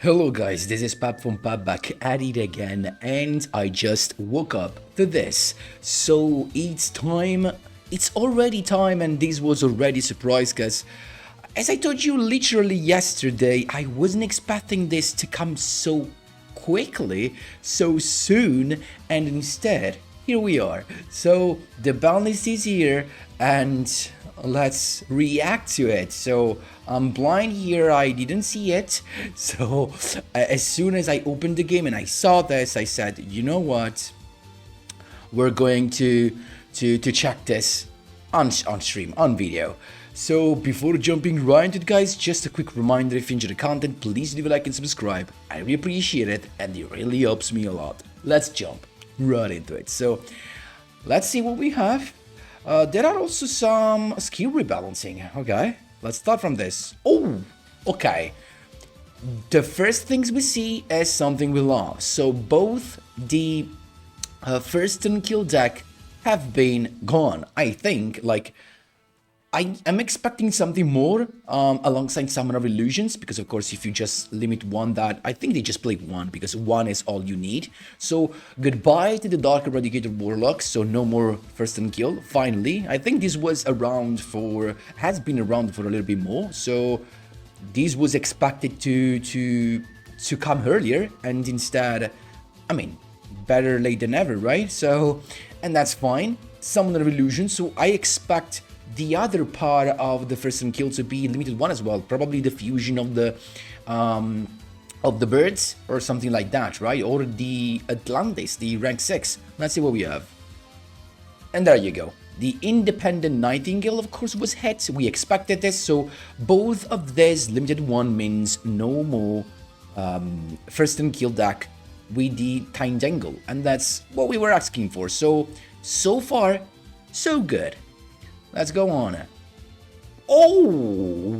Hello guys, this is Pap from Pap back at it again, and I just woke up to this. So it's already time, and this was already a surprise because as I told you literally yesterday, I wasn't expecting this to come so quickly, so soon, and instead, here we are. So the BANLIST is here, and let's react to it. So I'm blind here, I didn't see it. So as soon as I opened the game and I saw this, I said, you know what, we're going to check this on stream, on video. So before jumping right into it, guys, just a quick reminder, if you enjoy the content, please leave a like and subscribe. I really appreciate it, and it really helps me a lot. Let's jump right into it. So let's see what we have. There are also some skill rebalancing. Okay, let's start from this. Oh, okay. The first things we see is something we love. So both the first and kill deck have been gone. I think, like, I'm expecting something more alongside Summoner of Illusions, because of course if you just limit one, that I think they just played one because one is all you need. So goodbye to the Dark Eradicated Warlock, so no more first and kill, finally. I think this was around for, has been around for a little bit more, so this was expected to come earlier, and instead, I mean, better late than never, right? So, and that's fine. Summoner of Illusions, so I expect the other part of the first and kill to be limited one as well, probably the fusion of the birds or something like that, right? Or the Atlantis, the rank 6. Let's see what we have. And there you go. The Independent Nightingale, of course, was hit. We expected this, so both of this limited one means no more first and kill deck with the Tyndangle, and that's what we were asking for. So far, so good. Let's go on. Oh,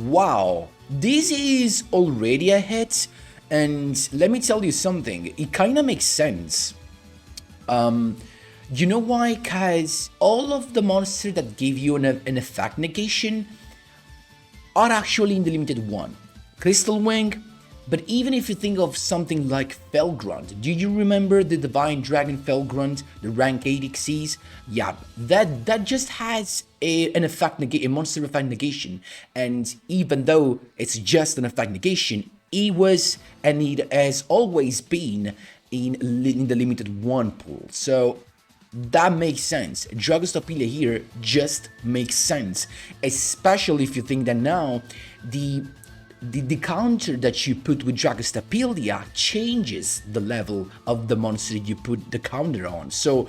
wow. This is already a hit. And let me tell you something. It kind of makes sense. You know why? Because all of the monsters that give you an effect negation are actually in the limited one. Crystal Wing. But even if you think of something like Felgrunt, do you remember the Divine Dragon Felgrunt, the rank 8 Xyz? Yeah, that just has an effect a monster effect negation, and even though it's just an effect negation, it was and it has always been in the limited one pool. So that makes sense. Dragostopelia here just makes sense, especially if you think that now the counter that you put with Dragostopelia changes the level of the monster you put the counter on. So,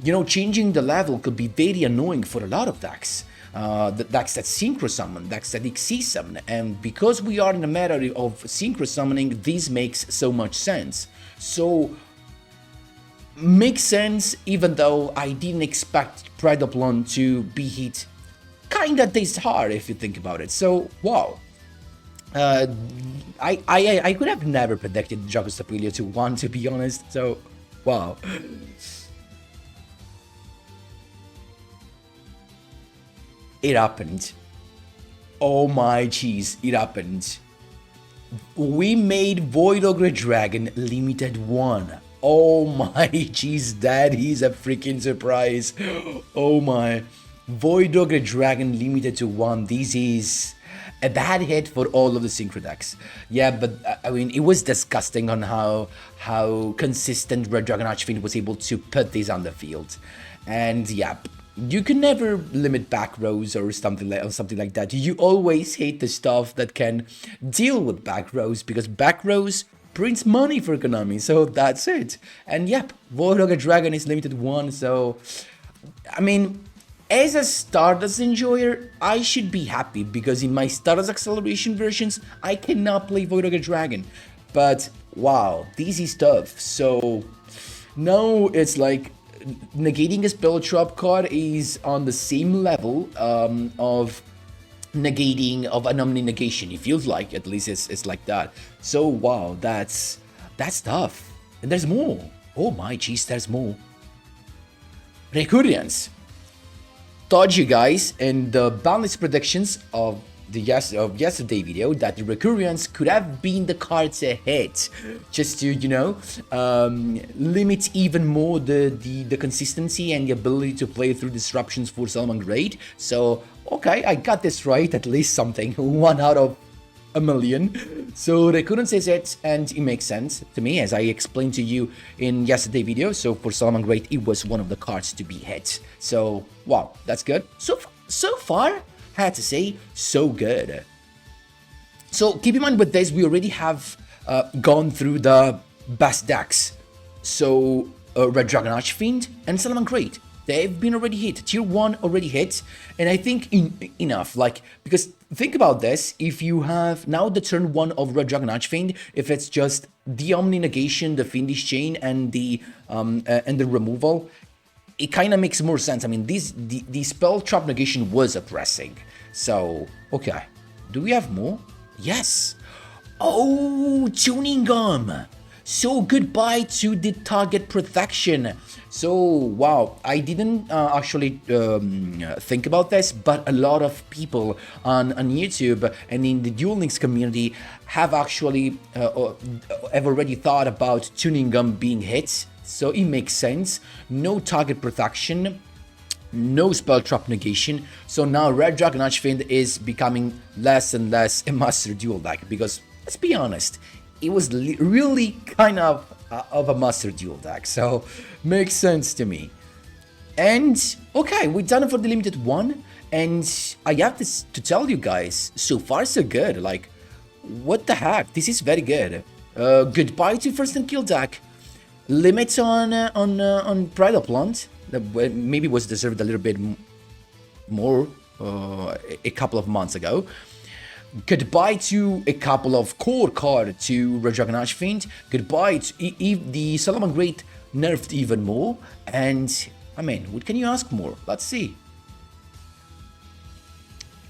you know, changing the level could be very annoying for a lot of decks. The decks that synchro summon, decks that Xyz summon, and because we are in a matter of synchro summoning, this makes so much sense. So, makes sense, even though I didn't expect Predoplon to be hit kinda this hard if you think about it. So, wow. I could have never predicted Dragostopelia to 1, to be honest, so, wow. It happened. Oh my jeez, it happened. We made Void Ogre Dragon limited 1. Oh my jeez, that is a freaking surprise. Oh my. Void Ogre Dragon limited to 1, this is a bad hit for all of the synchro decks. Yeah, but I mean, it was disgusting on how consistent Red Dragon Archfiend was able to put this on the field. And yeah, you can never limit back rows or something like that. You always hate the stuff that can deal with back rows, because back rows prints money for Konami, so that's it. And yep, Void Ogre Dragon is limited 1, so I mean, as a Stardust enjoyer, I should be happy, because in my Stardust Acceleration versions, I cannot play Void Ogre Dragon. But wow, this is tough. So now it's like negating a spell trap card is on the same level of negating of an Omni negation. It feels like, at least it's like that. So wow, that's tough. And there's more. Oh my jeez, there's more. Recurrence. Told you guys in the BANLIST predictions of yesterday video that the recurrence could have been the card to hit, just to limit even more the consistency and the ability to play through disruptions for Salmon Grade. So okay, I got this right, at least something, 1 out of a million. So recurrence is it, and it makes sense to me, as I explained to you in yesterday video. So for Salmon Grade, it was one of the cards to be hit. So wow, that's good. So far, I had to say, so good. So keep in mind with this, we already have gone through the best decks. So Red Dragon Archfiend and Salmon Grade, they've been already hit. Tier 1 already hit, and I think enough. Like, because think about this, if you have now the turn 1 of Red Dragon Archfiend, if it's just the Omni Negation, the Fiendish Chain, and the removal, it kind of makes more sense. I mean, the spell trap negation was oppressing. So okay, do we have more? Yes. Oh, tuning gum. So goodbye to the target protection. So wow, I didn't actually think about this, but a lot of people on YouTube and in the Duel Links community have actually have already thought about tuning gum being hit. So it makes sense. No target protection, no spell trap negation. So now Red Dragon Archfiend is becoming less and less a master duel deck, because let's be honest, it was really kind of a master duel deck. So makes sense to me. And okay, we're done for the limited one, and I have this to tell you guys, so far so good. Like, what the heck, this is very good. Goodbye to first and kill deck. Limits on Pride of Plant, that maybe was deserved a little bit more a couple of months ago. Goodbye to a couple of core cards to Red Dragon Archfiend. Goodbye to the Salmon Grade nerfed even more. And I mean, what can you ask more? Let's see.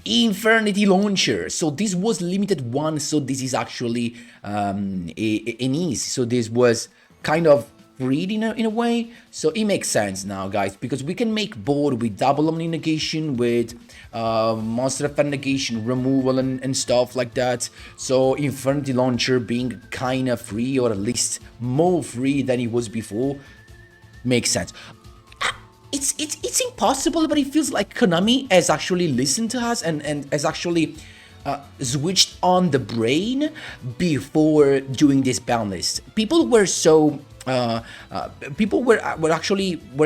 Infernity Launcher. So this was limited one, so this is actually an ease. So this was kind of freed in a way. So it makes sense now, guys, because we can make board with double Omni Negation, with Monster Effect Negation, removal and stuff like that. So Infernity Launcher being kind of free, or at least more free than it was before, makes sense. It's impossible, but it feels like Konami has actually listened to us and has actually switched on the brain before doing this ban list. People were so people were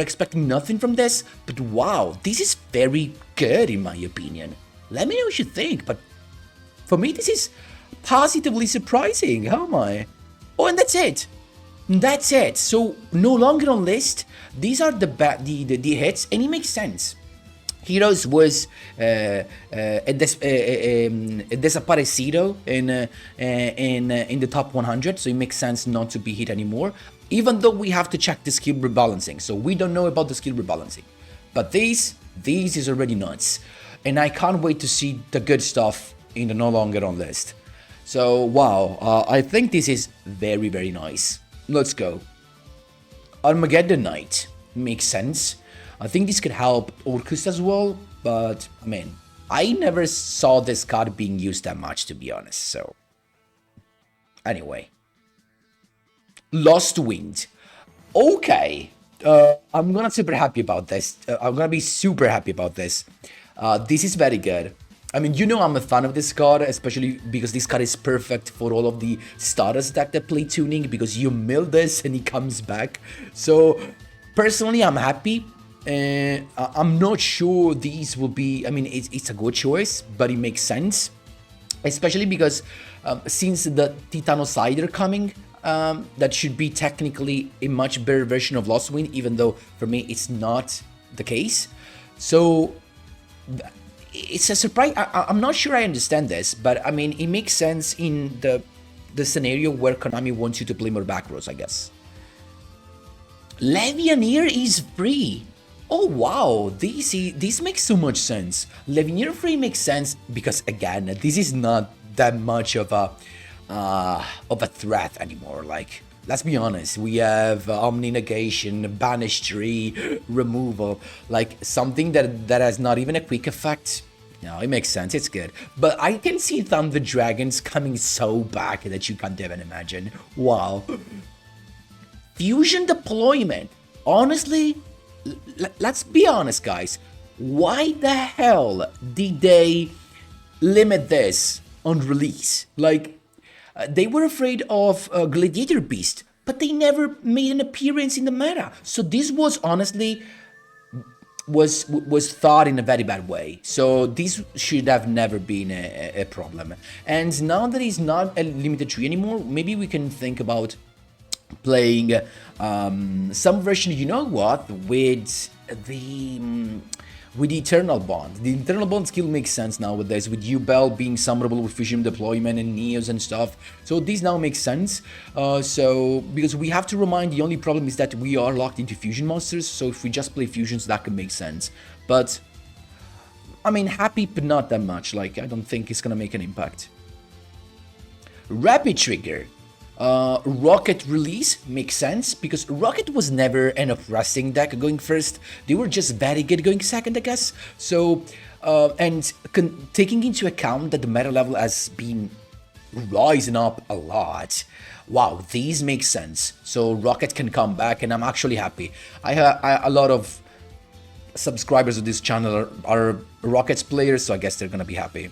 expecting nothing from this, but wow, this is very good in my opinion. Let me know what you think, but for me this is positively surprising. How am I? Oh, and that's it. That's it. So no longer on list. These are the hits, and it makes sense. Heroes was a desaparecido in the top 100, so it makes sense not to be hit anymore. Even though we have to check the skill rebalancing, so we don't know about the skill rebalancing. But these is already nuts, and I can't wait to see the good stuff in the no longer on list. So wow, I think this is very, very nice. Let's go. Armageddon Knight makes sense. I think this could help Orcus as well, but I mean, I never saw this card being used that much, to be honest. So anyway, Lost Wind. Okay, I'm gonna super happy about this. I'm gonna be super happy about this. This is very good. I mean, you know I'm a fan of this card, especially because this card is perfect for all of the starters deck that play tuning, because you mill this and he comes back. So personally, I'm happy. I'm not sure these will be, I mean, it's a good choice, but it makes sense. Especially because since the Titanocider coming, that should be technically a much better version of Lost Wind, even though for me it's not the case. So it's a surprise. I'm not sure I understand this, but I mean, it makes sense in the scenario where Konami wants you to play more back rows, I guess. Levianeer is free. Oh wow, this makes so much sense. Levianeer free makes sense because again, this is not that much of a threat anymore. Like, let's be honest, we have Omni Negation, Banish Tree, removal, like something that has not even a quick effect No, it makes sense. It's good. But I can see Thunder Dragons coming so back that you can't even imagine. Wow. Fusion deployment. Honestly, let's be honest, guys. Why the hell did they limit this on release? Like, they were afraid of Gladiator Beast, but they never made an appearance in the meta. So this was honestly was thought in a very bad way. So this should have never been a problem. And now that it's not a limited tree anymore, maybe we can think about playing some version, you know what, with the Eternal Bond. The Eternal Bond skill makes sense now with this, with Duel being summonable with Fusion deployment and Neos and stuff. So this now makes sense. So, because we have to remind, the only problem is that we are locked into Fusion monsters, so if we just play Fusions, that could make sense. But, I mean, happy, but not that much. Like, I don't think it's gonna make an impact. Rapid Trigger. Rocket release makes sense because Rocket was never an oppressing deck going first. They were just very good going second, I guess. So, and taking into account that the meta level has been rising up a lot, wow, these make sense. So Rocket can come back, and I'm actually happy. A lot of subscribers of this channel are Rockets players, so I guess they're gonna be happy.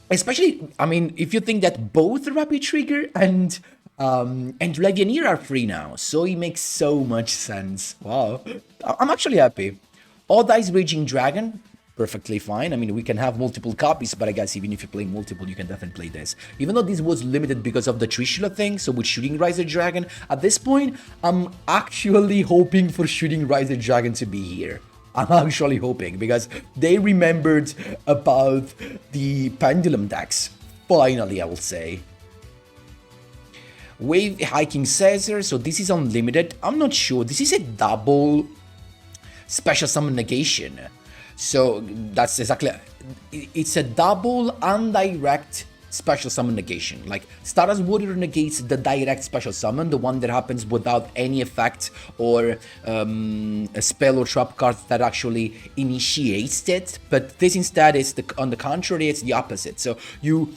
Especially, I mean, if you think that both Rapid Trigger and Legionnaire are free now, so it makes so much sense. Wow, I'm actually happy. Odd Eyes Raging Dragon, perfectly fine. I mean, we can have multiple copies, but I guess even if you play multiple, you can definitely play this. Even though this was limited because of the Trishula thing, so with Shooting Riser Dragon, at this point, I'm actually hoping for Shooting Riser Dragon to be here. I'm actually hoping, because they remembered about the Pendulum decks. Finally, I will say. Wave Hiking Caesar, so this is unlimited. I'm not sure. This is a double special summon negation. So that's exactly... It's a double undirect special summon negation. Like, Stardust Warrior negates the direct special summon, the one that happens without any effect or a spell or trap card that actually initiates it. But this instead is, on the contrary, it's the opposite. So you,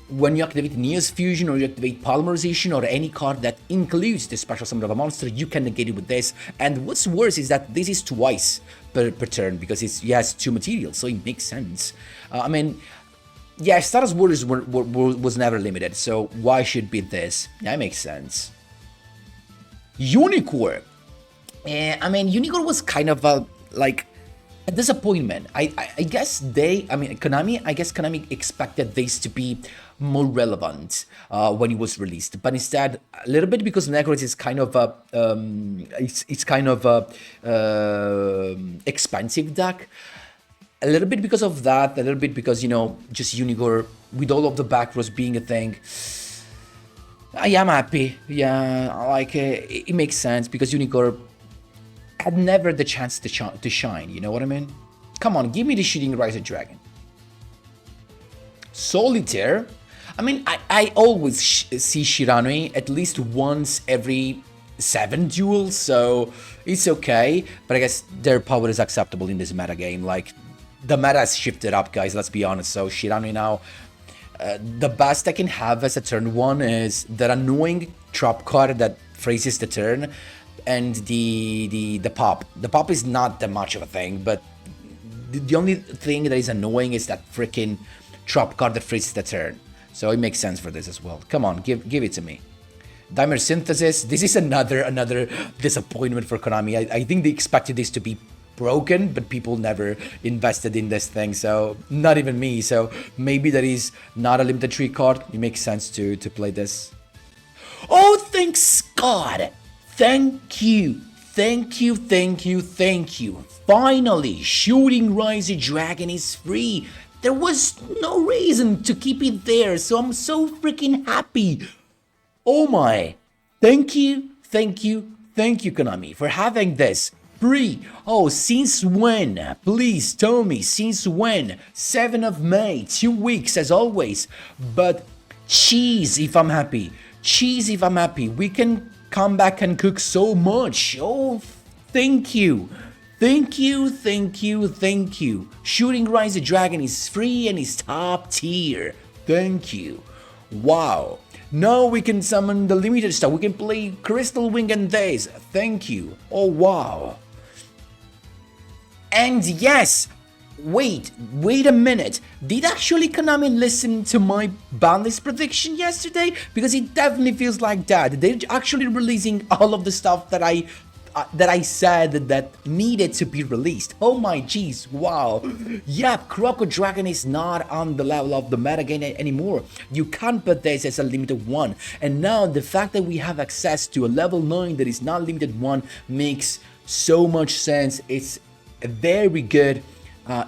when you activate Neos Fusion or you activate Polymerization or any card that includes the special summon of a monster, you can negate it with this. And what's worse is that this is twice per turn, because it has 2 materials, so it makes sense. I mean, yeah, Stardust Warriors was never limited, so why should be this? That makes sense. Unicorn. I mean, Unicorn was kind of a disappointment. I guess Konami expected this to be more relevant when it was released, but instead a little bit because Necros is kind of a it's kind of a expensive deck. A little bit because of that, a little bit because, you know, just Unicorn, with all of the back rows being a thing. I am happy. Yeah, like, it makes sense because Unicorn had never the chance to shine, you know what I mean? Come on, give me the Shooting Riser Dragon. Solitaire. I mean, I always see Shiranui at least once every 7 duels, so it's okay. But I guess their power is acceptable in this meta game. Like, the meta has shifted up, guys, let's be honest. So Shiranui now, the best I can have as a turn 1 is that annoying trap card that phrases the turn, and the pop. The pop is not that much of a thing, but the only thing that is annoying is that freaking trap card that phrases the turn. So it makes sense for this as well. Come on, give it to me. Dimer Synthesis. This is another disappointment for Konami. I think they expected this to be broken, but people never invested in this thing, so not even me. So maybe that is not a limited tree card. It makes sense to play this. Oh, thanks God! Thank you. Finally, Shooting Riser Dragon is free. There was no reason to keep it there, so I'm so freaking happy. Oh my. Thank you, Konami, for having this free. Oh, since when? Please tell me, since when? 7th of May, 2 weeks as always. But cheese if I'm happy. We can come back and cook so much. Oh, thank you. Thank you, thank you, thank you. Shooting Rise the Dragon is free and is top tier. Thank you. Wow. Now we can summon the limited stuff. We can play Crystal Wing and Days. Thank you. Oh, wow. And yes, wait a minute. Did actually Konami listen to my BANLIST prediction yesterday? Because it definitely feels like that. They're actually releasing all of the stuff that I said that needed to be released. Oh my jeez, wow. Yeah, Croco Dragon is not on the level of the metagame anymore. You can't put this as a limited one. And now the fact that we have access to a level 9 that is not limited one makes so much sense. It's a very good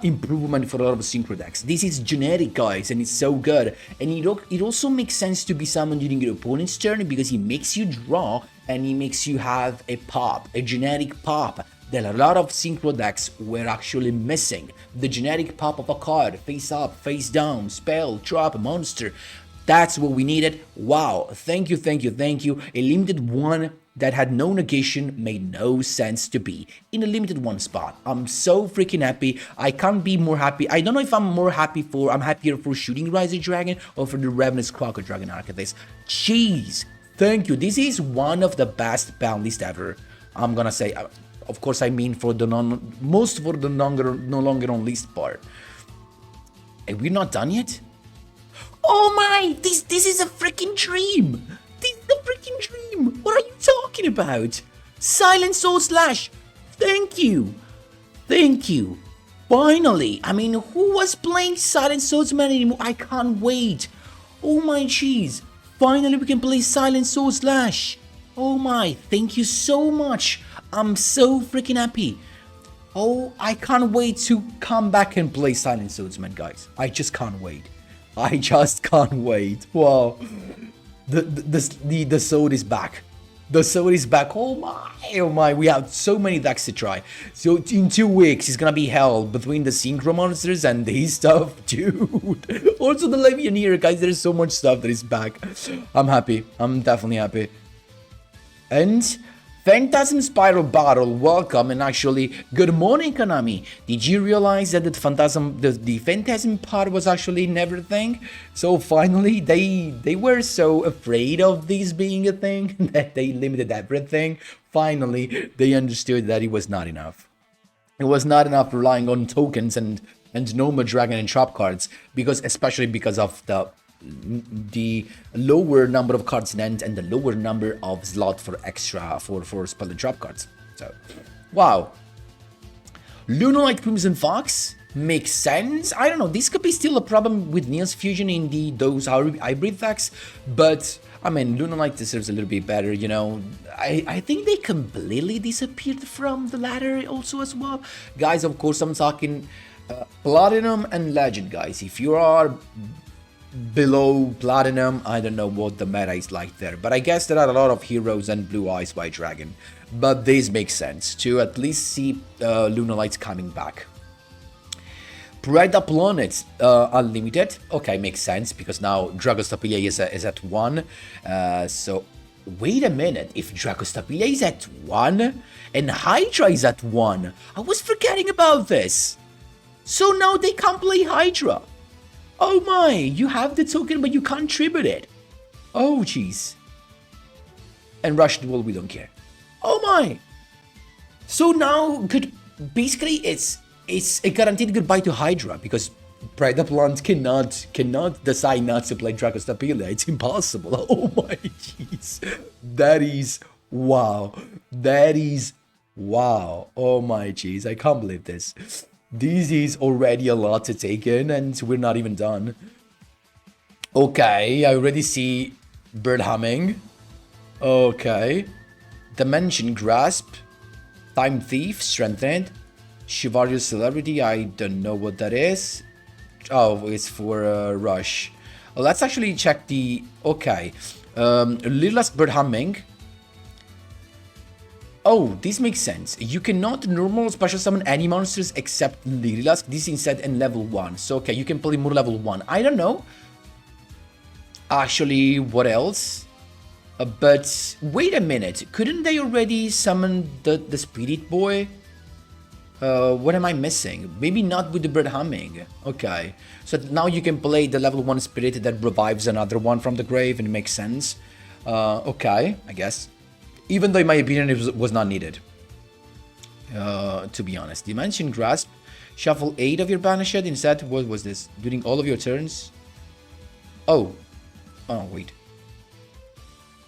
improvement for a lot of synchro decks. This is generic, guys, and it's so good. And it also makes sense to be summoned during your opponent's turn because it makes you draw and it makes you have a pop, a generic pop that a lot of synchro decks were actually missing. The generic pop of a card, face up, face down, spell, trap, monster. That's what we needed. Wow, thank you, thank you, thank you. A limited one that had no negation made no sense to be in a limited one spot. I'm so freaking happy. I can't be more happy. I don't know if I'm happier for Shooting Rise of Dragon or for the Ravenous Croco Dragon Archetypes. Jeez, thank you. This is one of the best BANLIST ever. I'm gonna say, of course, I mean for the no longer on list part. Are we not done yet? Oh my, this is a freaking dream. This is a freaking dream. What are you talking about? Silent Soul Slash. Thank you. Thank you. Finally. I mean, who was playing Silent Swordsman anymore? I can't wait. Oh my jeez. Finally we can play Silent Soul Slash. Oh my, thank you so much. I'm so freaking happy. Oh, I can't wait to come back and play Silent Swordsman, guys. I just can't wait. I just can't wait. Wow. The sword is back. The sword is back. Oh my. We have so many decks to try. So in 2 weeks, it's gonna be hell between the synchro monsters and these stuff, dude. Also the Legionnaire, guys. There's so much stuff that is back. I'm happy. I'm definitely happy. And Phantasm Spiral Battle, welcome, and actually, good morning, Konami. Did you realize that the Phantasm part was actually never a thing? So finally, they were so afraid of this being a thing that they limited everything. Finally, they understood that it was not enough. It was not enough relying on tokens and normal dragon and trap cards, especially because of the lower number of cards in hand and the lower number of slot for extra for spell and trap cards. So, wow. Lunalite Crimson Fox makes sense. I don't know. This could be still a problem with Neos Fusion in those hybrid decks, but I mean, Lunalite deserves a little bit better. You know, I think they completely disappeared from the ladder also as well, guys. Of course, I'm talking Platinum and Legend, guys. If you are below Platinum, I don't know what the meta is like there, but I guess there are a lot of heroes and Blue Eyes White Dragon, but this makes sense to at least see Lunalites coming back. Preda Planet Unlimited, okay, makes sense because now Dragostaplia is at 1, so wait a minute, if Dragostaplia is at 1 and Hydra is at 1, I was forgetting about this, so now they can't play Hydra. Oh my, you have the token but you can't tribute it. Oh jeez. And Rush Duel, we don't care. Oh my. So now basically it's a guaranteed goodbye to Hydra because Preda Plant cannot decide not to play Dragostaplia. It's impossible. Oh my jeez. That is wow. That is wow. Oh my jeez. I can't believe this. This is already a lot to take in, and we're not even done. Okay, I already see Bird Humming. Okay. Dimension Grasp. Time Thief, Strengthened. Chivalrous Celebrity, I don't know what that is. Oh, it's for Rush. Well, let's actually check the... Okay. Lila's Bird Humming. Oh, this makes sense. You cannot normal special summon any monsters except Lirilask. This instead in level 1. So, okay, you can play more level 1. I don't know. Actually, what else? But, wait a minute. Couldn't they already summon the Spirit Boy? What am I missing? Maybe not with the bird humming. Okay. So now you can play the level 1 spirit that revives another one from the grave, and it makes sense. Okay, I guess. Even though in my opinion it was not needed. To be honest. Dimension Grasp. Shuffle 8 of your banished. Instead, what was this? During all of your turns? Oh. Oh, wait.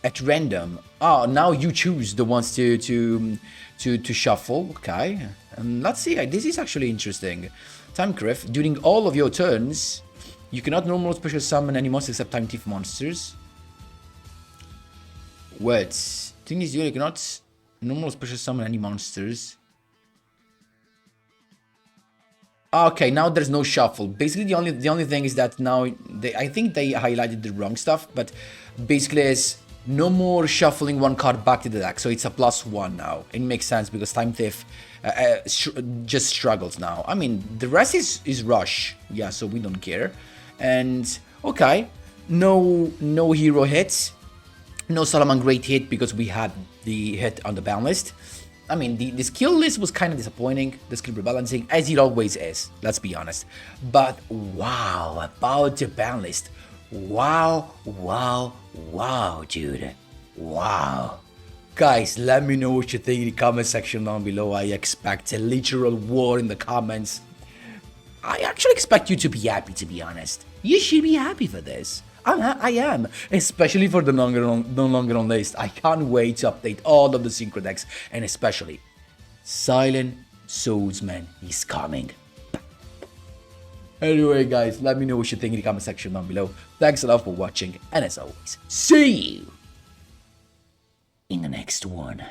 At random. Oh, now you choose the ones to shuffle. Okay. Let's see. This is actually interesting. Time Criff. During all of your turns, you cannot normal special summon any monsters except Time Thief monsters. Wait. Thing is, you cannot normal special summon any monsters. Okay, now there's no shuffle. Basically, the only thing is that now I think they highlighted the wrong stuff, but basically it's no more shuffling one card back to the deck, so it's a +1 now. It makes sense because Time Thief just struggles now. I mean, the rest is Rush, yeah, so we don't care. And okay, no hero hits, no Solomon Great hit because we had the hit on the ban list. I mean, the skill list was kind of disappointing, the skill rebalancing, as it always is, let's be honest. But wow, about the ban list. Wow, dude. Wow. Guys, let me know what you think in the comment section down below. I expect a literal war in the comments. I actually expect you to be happy, to be honest. You should be happy for this. I am, especially for the no longer on list. I can't wait to update all of the synchro decks, and especially Silent Swordsman is coming. Anyway, guys, let me know what you think in the comment section down below. Thanks a lot for watching, and as always, see you in the next one.